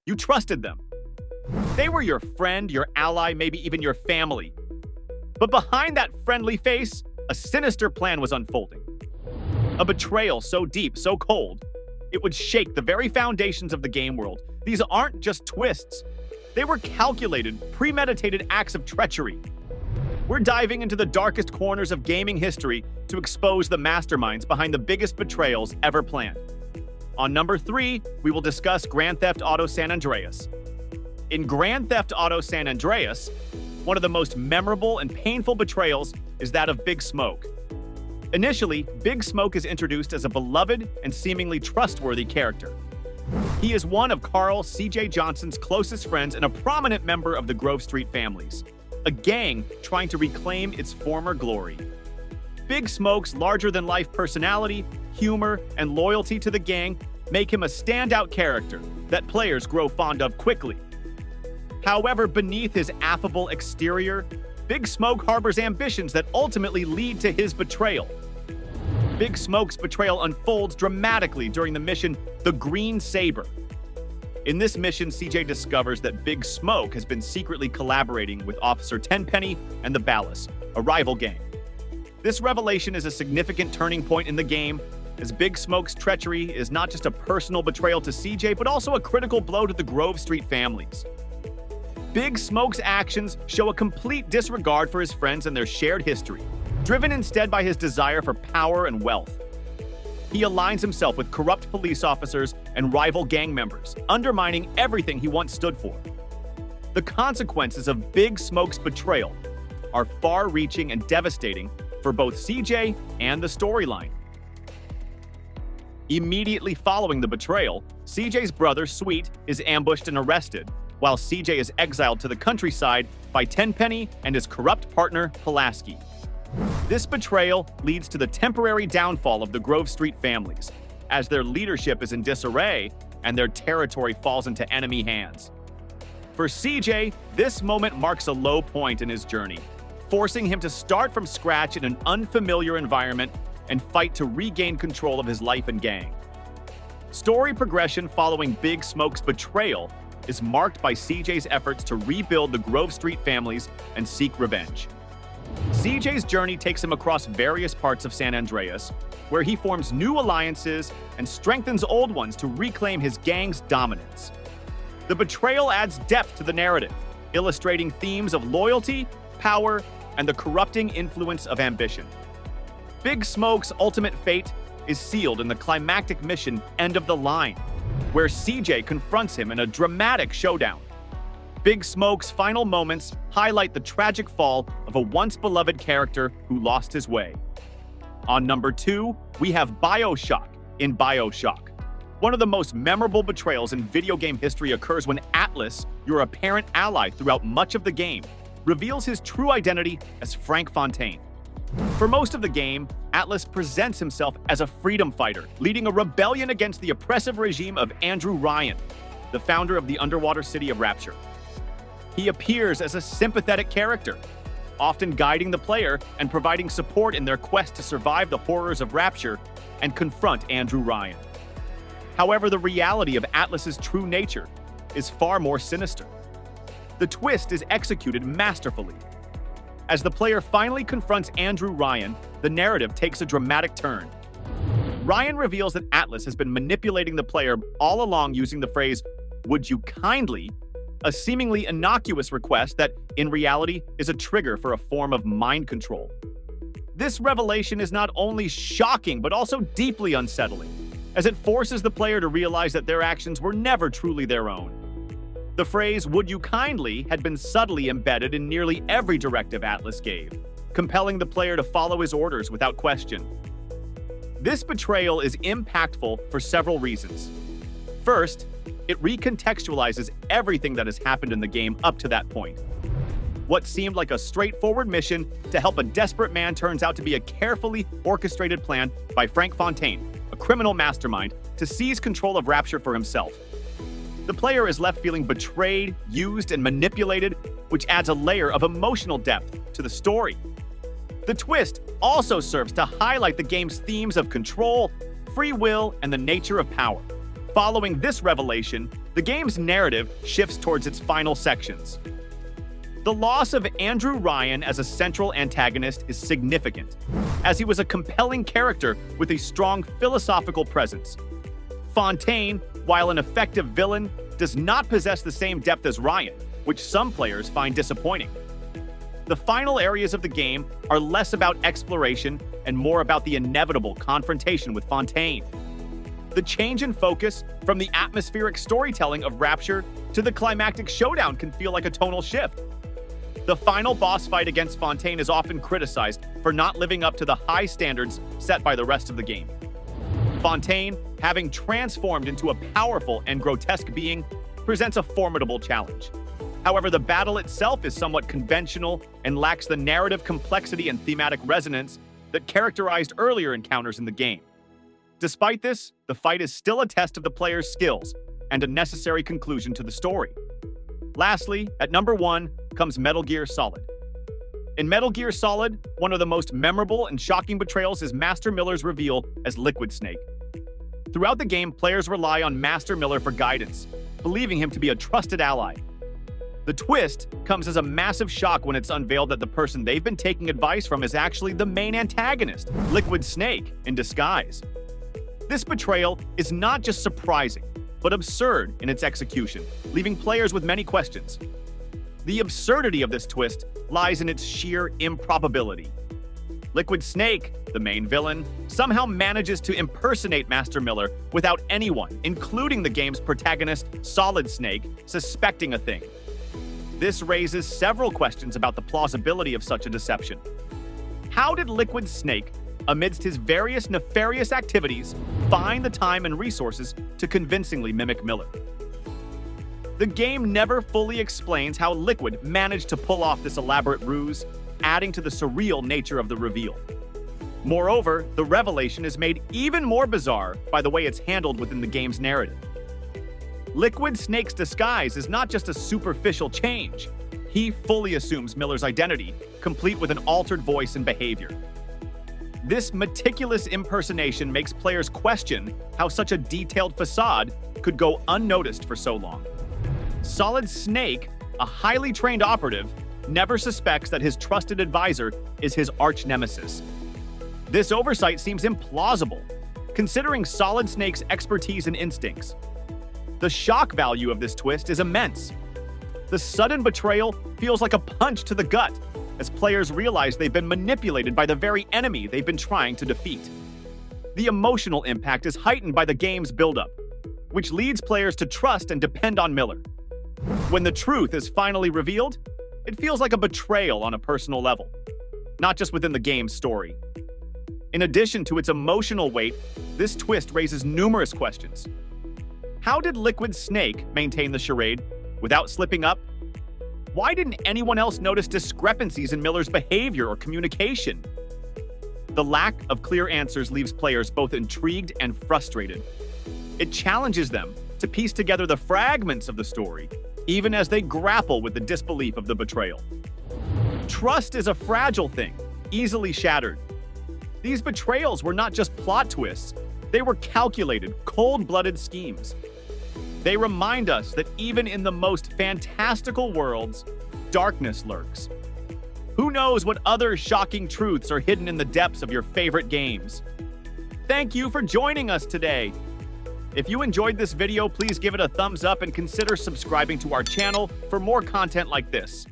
You trusted them. They were your friend, your ally, maybe even your family. But behind that friendly face, a sinister plan was unfolding. A betrayal so deep, so cold, it would shake the very foundations of the game world. These aren't just twists. They were calculated, premeditated acts of treachery. We're diving into the darkest corners of gaming history to expose the masterminds behind the biggest betrayals ever planned. On number 3, we will discuss Grand Theft Auto San Andreas. In Grand Theft Auto San Andreas, one of the most memorable and painful betrayals is that of Big Smoke. Initially, Big Smoke is introduced as a beloved and seemingly trustworthy character. He is one of Carl C.J. Johnson's closest friends and a prominent member of the Grove Street families, a gang trying to reclaim its former glory. Big Smoke's larger-than-life personality, humor, and loyalty to the gang make him a standout character that players grow fond of quickly. However, beneath his affable exterior, Big Smoke harbors ambitions that ultimately lead to his betrayal. Big Smoke's betrayal unfolds dramatically during the mission The Green Saber. In this mission, CJ discovers that Big Smoke has been secretly collaborating with Officer Tenpenny and the Ballas, a rival gang. This revelation is a significant turning point in the game, as Big Smoke's treachery is not just a personal betrayal to CJ, but also a critical blow to the Grove Street families. Big Smoke's actions show a complete disregard for his friends and their shared history, driven instead by his desire for power and wealth. He aligns himself with corrupt police officers and rival gang members, undermining everything he once stood for. The consequences of Big Smoke's betrayal are far-reaching and devastating for both CJ and the storyline. Immediately following the betrayal, CJ's brother, Sweet, is ambushed and arrested, while CJ is exiled to the countryside by Tenpenny and his corrupt partner, Pulaski. This betrayal leads to the temporary downfall of the Grove Street families, as their leadership is in disarray and their territory falls into enemy hands. For CJ, this moment marks a low point in his journey, forcing him to start from scratch in an unfamiliar environment and fight to regain control of his life and gang. Story progression following Big Smoke's betrayal is marked by CJ's efforts to rebuild the Grove Street families and seek revenge. CJ's journey takes him across various parts of San Andreas, where he forms new alliances and strengthens old ones to reclaim his gang's dominance. The betrayal adds depth to the narrative, illustrating themes of loyalty, power, and the corrupting influence of ambition. Big Smoke's ultimate fate is sealed in the climactic mission End of the Line, where CJ confronts him in a dramatic showdown. Big Smoke's final moments highlight the tragic fall of a once-beloved character who lost his way. On number 2, we have BioShock in BioShock. One of the most memorable betrayals in video game history occurs when Atlas, your apparent ally throughout much of the game, reveals his true identity as Frank Fontaine. For most of the game, Atlas presents himself as a freedom fighter, leading a rebellion against the oppressive regime of Andrew Ryan, the founder of the underwater city of Rapture. He appears as a sympathetic character, often guiding the player and providing support in their quest to survive the horrors of Rapture and confront Andrew Ryan. However, the reality of Atlas's true nature is far more sinister. The twist is executed masterfully. As the player finally confronts Andrew Ryan, the narrative takes a dramatic turn. Ryan reveals that Atlas has been manipulating the player all along using the phrase, "Would you kindly?" a seemingly innocuous request that, in reality, is a trigger for a form of mind control. This revelation is not only shocking, but also deeply unsettling, as it forces the player to realize that their actions were never truly their own. The phrase, "Would you kindly?" had been subtly embedded in nearly every directive Atlas gave, compelling the player to follow his orders without question. This betrayal is impactful for several reasons. First, it recontextualizes everything that has happened in the game up to that point. What seemed like a straightforward mission to help a desperate man turns out to be a carefully orchestrated plan by Frank Fontaine, a criminal mastermind, to seize control of Rapture for himself. The player is left feeling betrayed, used, and manipulated, which adds a layer of emotional depth to the story. The twist also serves to highlight the game's themes of control, free will, and the nature of power. Following this revelation, The game's narrative shifts towards its final sections. The loss of Andrew Ryan as a central antagonist is significant, as he was a compelling character with a strong philosophical presence. Fontaine, while an effective villain, does not possess the same depth as Ryan, which some players find disappointing. The final areas of the game are less about exploration and more about the inevitable confrontation with Fontaine. The change in focus from the atmospheric storytelling of Rapture to the climactic showdown can feel like a tonal shift. The final boss fight against Fontaine is often criticized for not living up to the high standards set by the rest of the game. Fontaine, having transformed into a powerful and grotesque being, presents a formidable challenge. However, the battle itself is somewhat conventional and lacks the narrative complexity and thematic resonance that characterized earlier encounters in the game. Despite this, the fight is still a test of the player's skills and a necessary conclusion to the story. Lastly, at number 1 comes Metal Gear Solid. In Metal Gear Solid, one of the most memorable and shocking betrayals is Master Miller's reveal as Liquid Snake. Throughout the game, players rely on Master Miller for guidance, believing him to be a trusted ally. The twist comes as a massive shock when it's unveiled that the person they've been taking advice from is actually the main antagonist, Liquid Snake, in disguise. This betrayal is not just surprising, but absurd in its execution, leaving players with many questions. The absurdity of this twist lies in its sheer improbability. Liquid Snake, the main villain, somehow manages to impersonate Master Miller without anyone, including the game's protagonist, Solid Snake, suspecting a thing. This raises several questions about the plausibility of such a deception. How did Liquid Snake, amidst his various nefarious activities, find the time and resources to convincingly mimic Miller? The game never fully explains how Liquid managed to pull off this elaborate ruse, adding to the surreal nature of the reveal. Moreover, the revelation is made even more bizarre by the way it's handled within the game's narrative. Liquid Snake's disguise is not just a superficial change. He fully assumes Miller's identity, complete with an altered voice and behavior. This meticulous impersonation makes players question how such a detailed facade could go unnoticed for so long. Solid Snake, a highly trained operative, never suspects that his trusted advisor is his arch-nemesis. This oversight seems implausible, considering Solid Snake's expertise and instincts. The shock value of this twist is immense. The sudden betrayal feels like a punch to the gut, as players realize they've been manipulated by the very enemy they've been trying to defeat. The emotional impact is heightened by the game's buildup, which leads players to trust and depend on Miller. When the truth is finally revealed, it feels like a betrayal on a personal level, not just within the game's story. In addition to its emotional weight, this twist raises numerous questions. How did Liquid Snake maintain the charade without slipping up? Why didn't anyone else notice discrepancies in Miller's behavior or communication? The lack of clear answers leaves players both intrigued and frustrated. It challenges them to piece together the fragments of the story, even as they grapple with the disbelief of the betrayal. Trust is a fragile thing, easily shattered. These betrayals were not just plot twists, they were calculated, cold-blooded schemes. They remind us that even in the most fantastical worlds, darkness lurks. Who knows what other shocking truths are hidden in the depths of your favorite games? Thank you for joining us today. If you enjoyed this video, please give it a thumbs up and consider subscribing to our channel for more content like this.